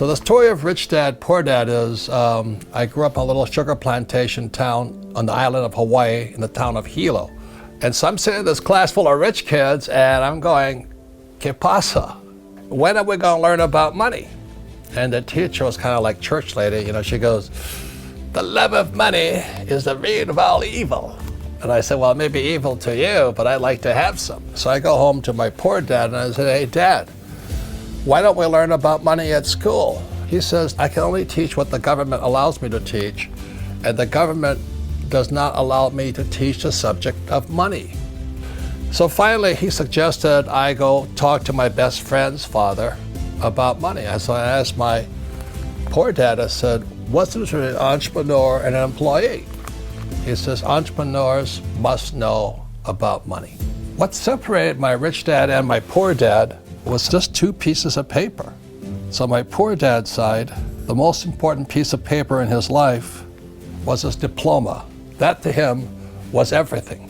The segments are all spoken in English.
So the story of Rich Dad, Poor Dad is, I grew up in a little sugar plantation town on the island of Hawaii in the town of Hilo. And so I'm sitting in this class full of rich kids and I'm going, ¿Qué pasa? When are we gonna learn about money? And the teacher was kind of like church lady, you know, she goes, the love of money is the root of all evil. And I said, well, it may be evil to you, but I'd like to have some. So I go home to my poor dad and I said, hey, Dad, why don't we learn about money at school? He says, I can only teach what the government allows me to teach, and the government does not allow me to teach the subject of money. So finally, he suggested I go talk to my best friend's father about money. So I asked my poor dad, I said, what's the difference between an entrepreneur and an employee? He says, entrepreneurs must know about money. What separated my rich dad and my poor dad was just 2 pieces of paper. So my poor dad's side, the most important piece of paper in his life was his diploma. That to him was everything.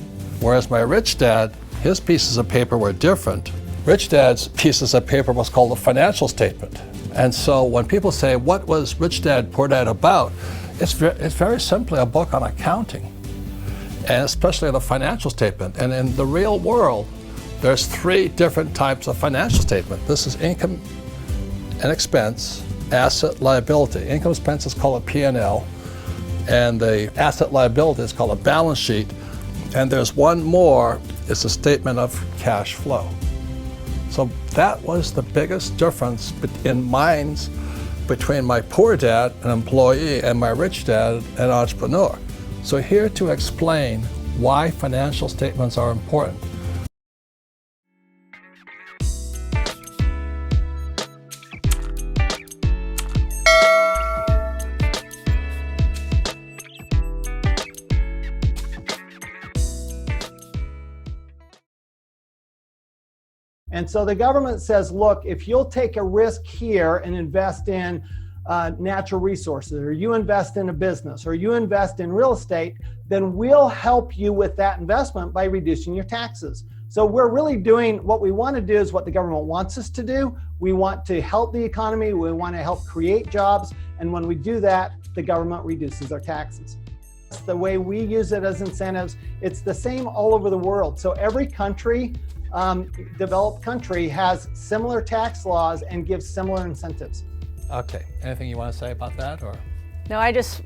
Whereas my rich dad, his pieces of paper were different. Rich Dad's pieces of paper was called a financial statement. And so when people say, what was Rich Dad, Poor Dad about? It's very simply a book on accounting, and especially the financial statement. And in the real world, there's 3 different types of financial statement. This is income and expense, asset, liability. Income expense is called a P&L, and the asset liability is called a balance sheet. And there's one more, it's a statement of cash flow. So that was the biggest difference in minds between my poor dad, an employee, and my rich dad, an entrepreneur. So here to explain why financial statements are important. And so the government says, look, if you'll take a risk here and invest in natural resources, or you invest in a business, or you invest in real estate, then we'll help you with that investment by reducing your taxes. So we're really doing what we want to do is what the government wants us to do. We want to help the economy. We want to help create jobs. And when we do that, the government reduces our taxes. The way we use it as incentives, it's the same all over the world. So every country, developed country, has similar tax laws and gives similar incentives. Okay, anything you want to say about that, or? No, I just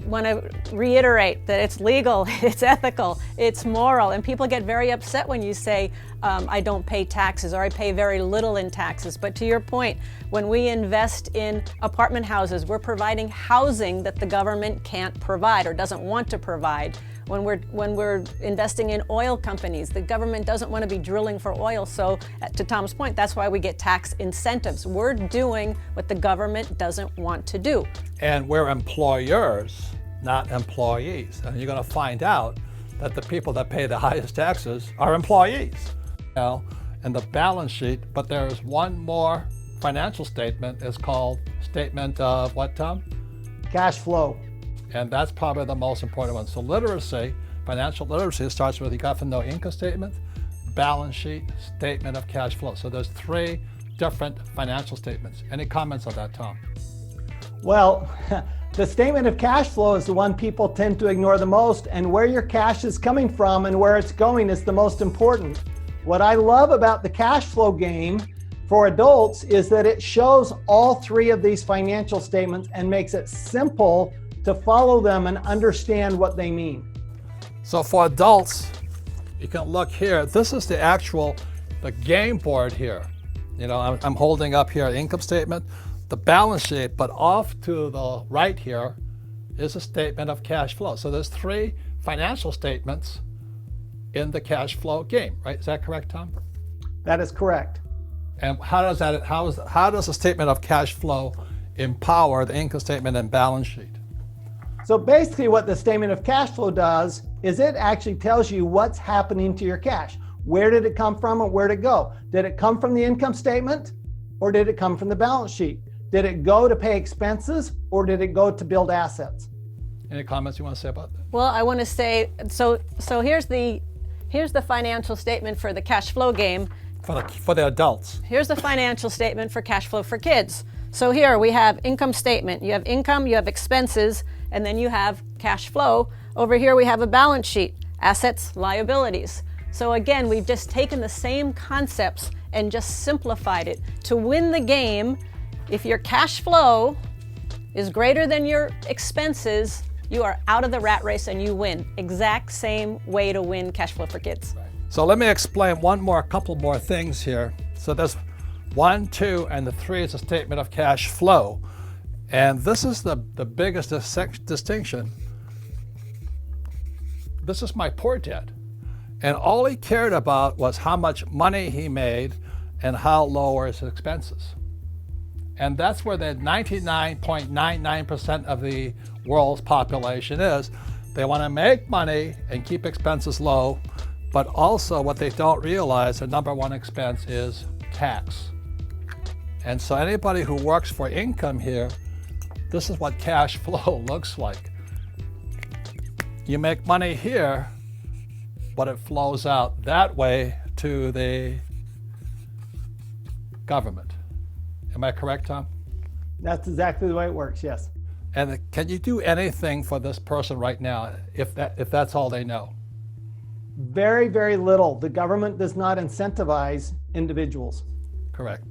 want to reiterate that it's legal, it's ethical, it's moral, and people get very upset when you say, I don't pay taxes, or I pay very little in taxes. But to your point, when we invest in apartment houses, we're providing housing that the government can't provide or doesn't want to provide. When we're investing in oil companies, the government doesn't want to be drilling for oil. So to Tom's point, that's why we get tax incentives. We're doing what the government doesn't want to do. And we're employers, not employees. And you're going to find out that the people that pay the highest taxes are employees. You know, and the balance sheet, but there's one more financial statement. It's called statement of what, Tom? Cash flow. And that's probably the most important one. So literacy, financial literacy, starts with you got to know income statement, balance sheet, statement of cash flow. So there's 3 different financial statements. Any comments on that, Tom? Well, the statement of cash flow is the one people tend to ignore the most, and where your cash is coming from and where it's going is the most important. What I love about the cash flow game for adults is that it shows all 3 of these financial statements and makes it simple to follow them and understand what they mean. So for adults, you can look here. This is the game board here. You know, I'm holding up here an income statement, the balance sheet, but off to the right here is a statement of cash flow. So there's 3 financial statements in the cash flow game, right? Is that correct, Tom? That is correct. And how does a statement of cash flow empower the income statement and balance sheet? So basically what the statement of cash flow does is it actually tells you what's happening to your cash. Where did it come from and where did it go? Did it come from the income statement or did it come from the balance sheet? Did it go to pay expenses or did it go to build assets? Any comments you want to say about that? Well, I want to say, so here's the financial statement for the cash flow game. For the adults. Here's the financial statement for cash flow for kids. So here we have income statement. You have income, you have expenses, and then you have cash flow. Over here we have a balance sheet, assets, liabilities. So again, we've just taken the same concepts and just simplified it. To win the game, if your cash flow is greater than your expenses, you are out of the rat race and you win. Exact same way to win Cash Flow for Kids. So let me explain a couple more things here. So there's 1, 2, and the 3 is a statement of cash flow. And this is the biggest distinction. This is my poor dad. And all he cared about was how much money he made and how low were his expenses. And that's where the 99.99% of the world's population is. They want to make money and keep expenses low, but also what they don't realize, their number one expense is tax. And so anybody who works for income here, this is what cash flow looks like. You make money here, but it flows out that way to the government. Am I correct, Tom? That's exactly the way it works, yes. And can you do anything for this person right now if that's all they know? Very, very little. The government does not incentivize individuals. Correct.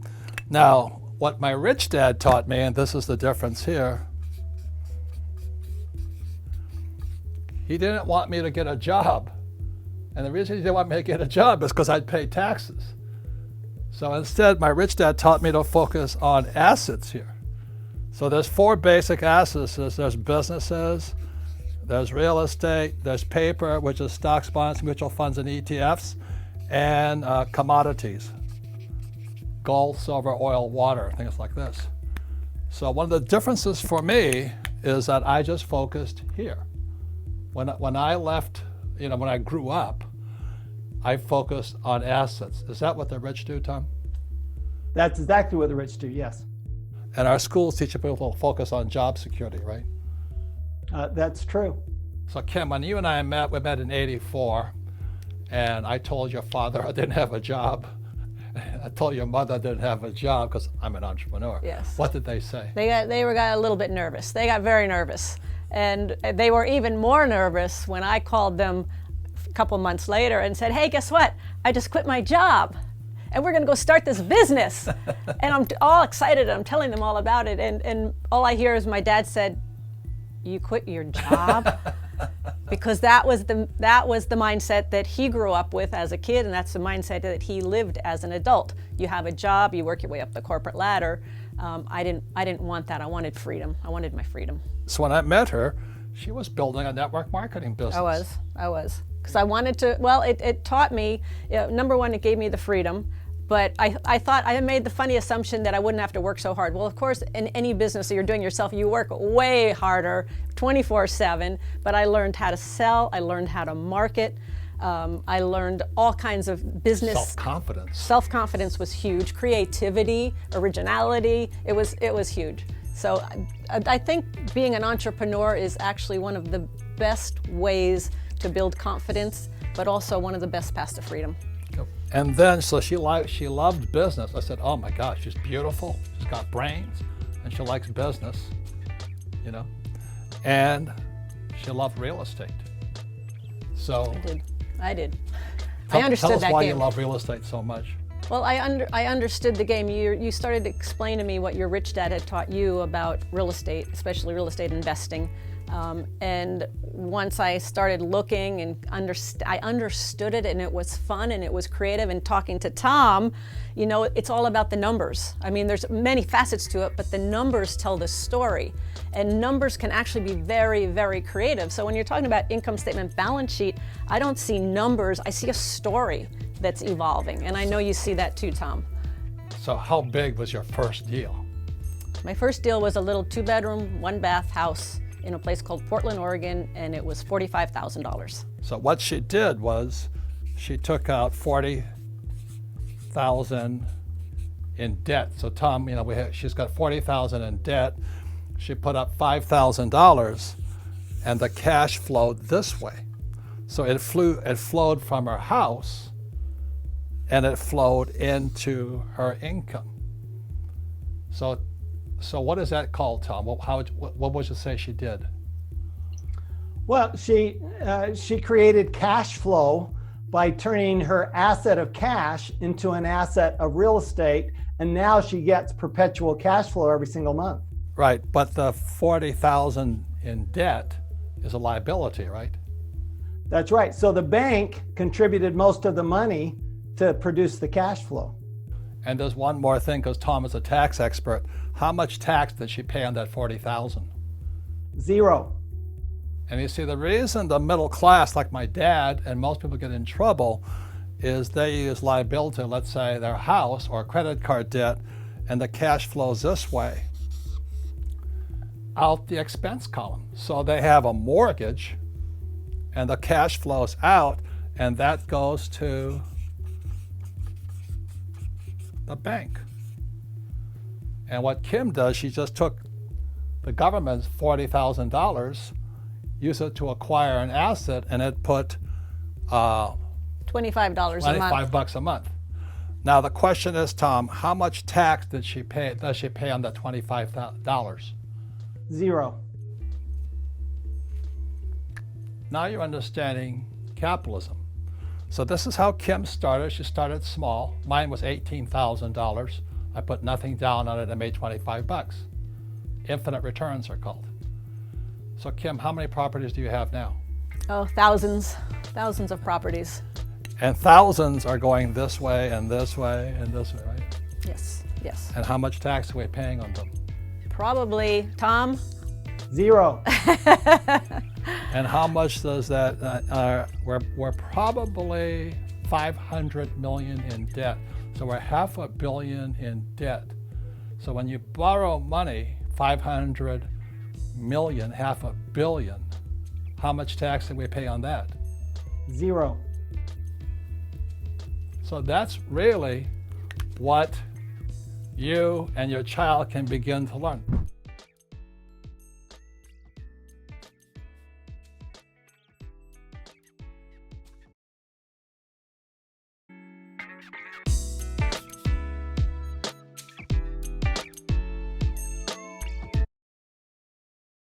Now, what my rich dad taught me, and this is the difference here, he didn't want me to get a job. And the reason he didn't want me to get a job is because I'd pay taxes. So instead, my rich dad taught me to focus on assets here. So there's 4 basic assets. There's businesses, there's real estate, there's paper, which is stocks, bonds, mutual funds, and ETFs, and commodities, gold, silver, oil, water, things like this. So one of the differences for me is that I just focused here. When I left, when I grew up, I focused on assets. Is that what the rich do, Tom? That's exactly what the rich do, yes. And our schools teach people to focus on job security, right? That's true. So Kim, when you and I met, we met in '84, and I told your father I didn't have a job. I told your mother I didn't have a job because I'm an entrepreneur. Yes. What did they say? They got a little bit nervous. They got very nervous. And they were even more nervous when I called them a couple months later and said, hey, guess what? I just quit my job and we're going to go start this business. And I'm all excited. I'm telling them all about it. And all I hear is my dad said, you quit your job? Because that was the mindset that he grew up with as a kid, and that's the mindset that he lived as an adult. You have a job, you work your way up the corporate ladder. I didn't want that. I wanted freedom. I wanted my freedom. So when I met her, she was building a network marketing business. I was. Because I wanted to, well, it taught me, number one, it gave me the freedom. But I thought I made the funny assumption that I wouldn't have to work so hard. Well, of course, in any business that you're doing yourself, you work way harder, 24/7. But I learned how to sell. I learned how to market. I learned all kinds of business. Self-confidence. Self-confidence was huge. Creativity, originality. It was huge. So I think being an entrepreneur is actually one of the best ways to build confidence, but also one of the best paths to freedom. And then, so she loved business. I said, oh my gosh, she's beautiful, she's got brains, and she likes business, and she loved real estate. So I did. I understood tell us that why game. you love real estate so much. Well, I understood the game. You started to explain to me what your rich dad had taught you about real estate, especially real estate investing. And once I started looking and I understood it, and it was fun and it was creative. And talking to Tom, it's all about the numbers. I mean, there's many facets to it, but the numbers tell the story. And numbers can actually be very, very creative. So when you're talking about income statement, balance sheet, I don't see numbers, I see a story that's evolving. And I know you see that too, Tom. So how big was your first deal? My first deal was a little 2-bedroom, 1-bath house in a place called Portland, Oregon, and it was $45,000. So what she did was she took out $40,000 in debt. So Tom, she's got $40,000 in debt. She put up $5,000, and the cash flowed this way. So it flowed from her house, and it flowed into her income. So So what is that called, Tom? What would you say she did? Well, she created cash flow by turning her asset of cash into an asset of real estate, and now she gets perpetual cash flow every single month. Right, but the $40,000 in debt is a liability, right? That's right. So the bank contributed most of the money to produce the cash flow. And there's one more thing, because Tom is a tax expert. How much tax did she pay on that $40,000? 0. And you see, the reason the middle class, like my dad, and most people get in trouble is they use liability, let's say their house or credit card debt, and the cash flows this way, out the expense column. So they have a mortgage, and the cash flows out, and that goes to the bank. And what Kim does, she just took the government's $40,000, used it to acquire an asset, and it put $25 a month. $25 a month. Now the question is, Tom, how much tax does she pay on that $25? 0. Now you're understanding capitalism. So this is how Kim started. She started small. Mine was $18,000. I put nothing down on it and made $25. Infinite returns are called. So Kim, how many properties do you have now? Oh, thousands of properties. And thousands are going this way and this way and this way, right? Yes, yes. And how much tax are we paying on them? Probably, Tom? 0. And how much does that, we're probably 500 million in debt. So we're $500 million in debt. So when you borrow money, 500 million, $500 million, how much tax do we pay on that? 0. So that's really what you and your child can begin to learn.